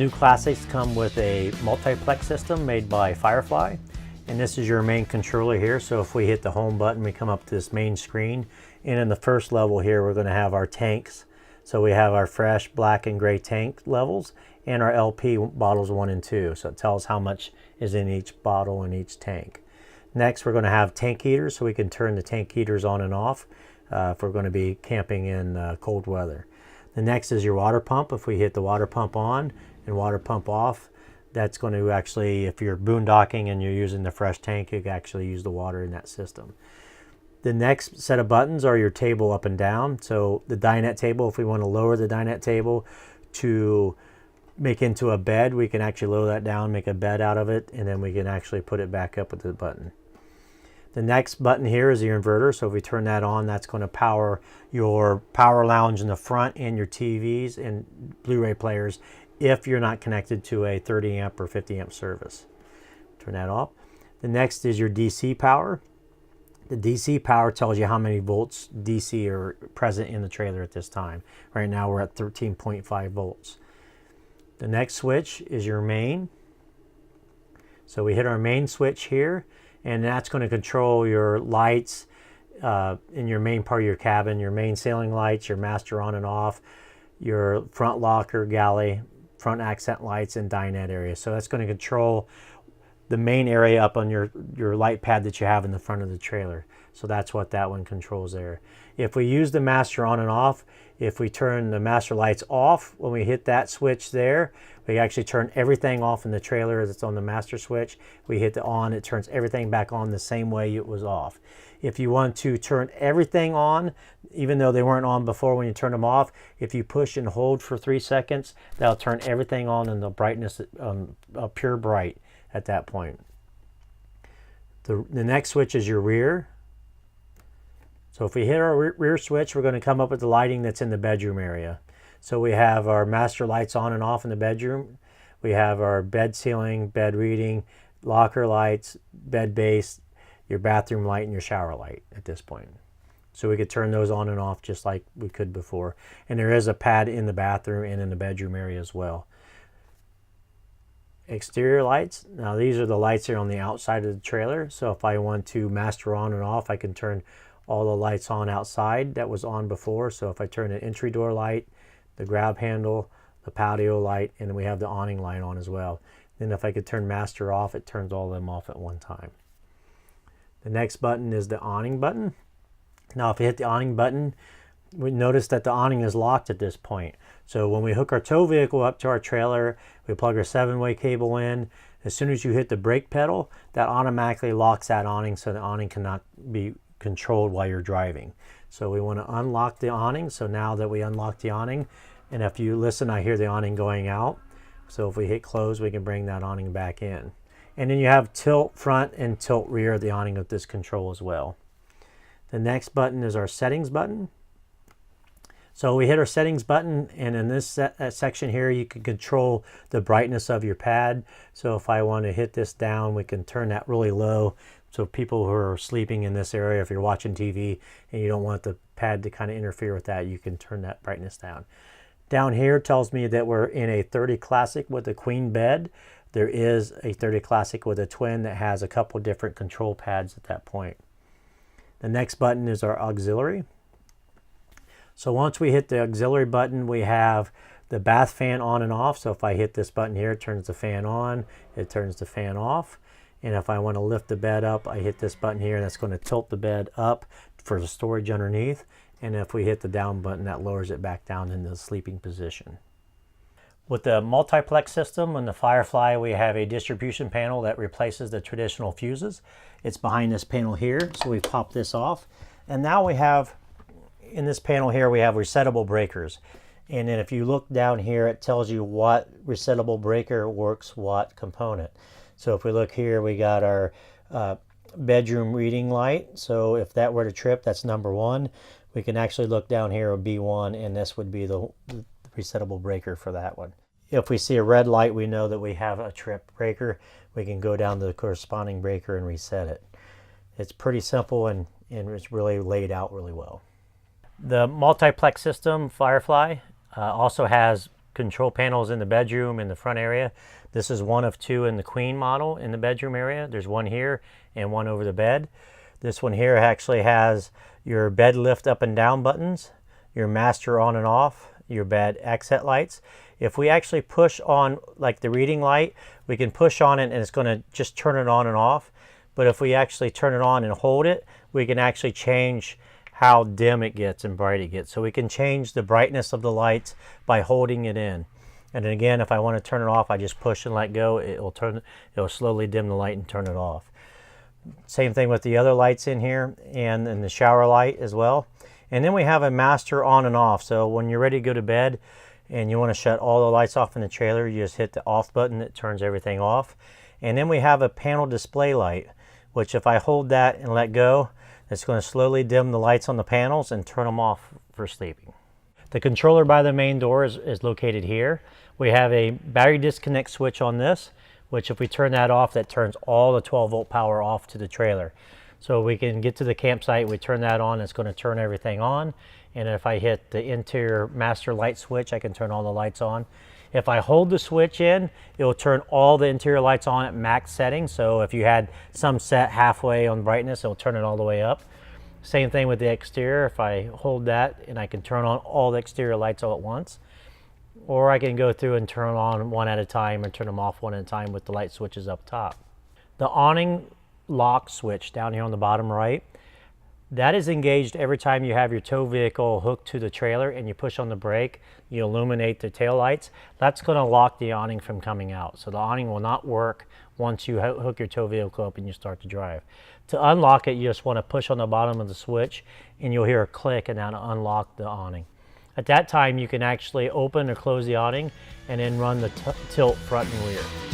new classics come with a multiplex system made by Firefly, and this is your main controller here. So if we hit the home button, we come up to this main screen, and in the first level here we're going to have our tanks. So we have our fresh black and gray tank levels and our LP bottles 1 and 2. So it tells how much is in each bottle and each tank. Next we're going to have tank heaters, so we can turn the tank heaters on and off if we're going to be camping in cold weather. The next is your water pump. If we hit the water pump on and water pump off, that's going to actually, if you're boondocking and you're using the fresh tank, you can actually use the water in that system. The next set of buttons are your table up and down. So the dinette table, if we want to lower the dinette table to make into a bed, we can actually lower that down, make a bed out of it, and then we can actually put it back up with the button. The next button here is your inverter. So if we turn that on, that's going to power your power lounge in the front and your TVs and Blu-ray players if you're not connected to a 30 amp or 50 amp service. Turn that off. The next is your DC power. The DC power tells you how many volts DC are present in the trailer at this time. Right now we're at 13.5 volts. The next switch is your main. So we hit our main switch here, and that's going to control your lights in your main part of your cabin, your main ceiling lights, your master on and off, your front locker, galley, front accent lights, and dinette area. So that's going to control the main area up on your light pad that you have in the front of the trailer. So that's what that one controls there. If we use the master on and off, if we turn the master lights off, when we hit that switch there, we actually turn everything off in the trailer as it's on the master switch. We hit the on, it turns everything back on the same way it was off. If you want to turn everything on, even though they weren't on before when you turn them off, if you push and hold for 3 seconds, that'll turn everything on in the brightness, pure bright at that point. The next switch is your rear. So if we hit our rear switch, we're going to come up with the lighting that's in the bedroom area. So we have our master lights on and off in the bedroom. We have our bed ceiling, bed reading, locker lights, bed base, your bathroom light, and your shower light at this point. So we could turn those on and off just like we could before. And there is a pad in the bathroom and in the bedroom area as well. Exterior lights. Now these are the lights here on the outside of the trailer. So if I want to master on and off, I can turn all the lights on outside that was on before. So if I turn the entry door light, the grab handle, the patio light, and then we have the awning light on as well. Then if I could turn master off, it turns all of them off at one time. The next button is the awning button. Now if we hit the awning button, we notice that the awning is locked at this point. So when we hook our tow vehicle up to our trailer, we plug our 7-way cable in. As soon as you hit the brake pedal, that automatically locks that awning, so the awning cannot be controlled while you're driving. So we want to unlock the awning. So now that we unlock the awning, and if you listen, I hear the awning going out. So if we hit close, we can bring that awning back in. And then you have tilt front and tilt rear of the awning with this control as well. The next button is our settings button. So we hit our settings button, and in this section here, you can control the brightness of your pad. So if I want to hit this down, we can turn that really low. So people who are sleeping in this area, if you're watching TV and you don't want the pad to kind of interfere with that, you can turn that brightness down. Down here tells me that we're in a 30 Classic with a queen bed. There is a 30 Classic with a twin that has a couple different control pads at that point. The next button is our auxiliary. So once we hit the auxiliary button, we have the bath fan on and off. So if I hit this button here, it turns the fan on, it turns the fan off. And if I want to lift the bed up, I hit this button here, and that's going to tilt the bed up for the storage underneath. And if we hit the down button, that lowers it back down into the sleeping position. With the multiplex system on the Firefly, we have a distribution panel that replaces the traditional fuses. It's behind this panel here, so we pop this off. And now we have, in this panel here, we have resettable breakers. And then if you look down here, it tells you what resettable breaker works what component. So if we look here, we got our bedroom reading light. So if that were to trip, that's number 1. We can actually look down here at B1, and this would be the resettable breaker for that one. If we see a red light, we know that we have a trip breaker. We can go down to the corresponding breaker and reset it. It's pretty simple, and it's really laid out really well. The multiplex system, Firefly, also has control panels in the bedroom in the front area. This is one of two in the queen model in the bedroom area. There's one here and one over the bed. This one here actually has your bed lift up and down buttons, your master on and off, your bed exit lights. If we actually push on like the reading light, we can push on it and it's going to just turn it on and off. But if we actually turn it on and hold it, we can actually change how dim it gets and bright it gets. So we can change the brightness of the lights by holding it in. And then again, if I want to turn it off, I just push and let go. It'll slowly dim the light and turn it off. Same thing with the other lights in here and the shower light as well. And then we have a master on and off. So when you're ready to go to bed and you want to shut all the lights off in the trailer, you just hit the off button that turns everything off. And then we have a panel display light, which if I hold that and let go, it's going to slowly dim the lights on the panels and turn them off for sleeping. The controller by the main door is located here. We have a battery disconnect switch on this, which if we turn that off, that turns all the 12-volt power off to the trailer. So we can get to the campsite, we turn that on, it's going to turn everything on. And if I hit the interior master light switch, I can turn all the lights on. If I hold the switch in, it will turn all the interior lights on at max setting. So if you had some set halfway on brightness, it'll turn it all the way up. Same thing with the exterior. If I hold that and I can turn on all the exterior lights all at once. Or I can go through and turn on one at a time and turn them off one at a time with the light switches up top. The awning lock switch down here on the bottom right, that is engaged every time you have your tow vehicle hooked to the trailer and you push on the brake, you illuminate the tail lights. That's going to lock the awning from coming out. So the awning will not work once you hook your tow vehicle up and you start to drive. To unlock it, you just want to push on the bottom of the switch and you'll hear a click and that'll unlock the awning. At that time, you can actually open or close the awning and then run the tilt front and rear.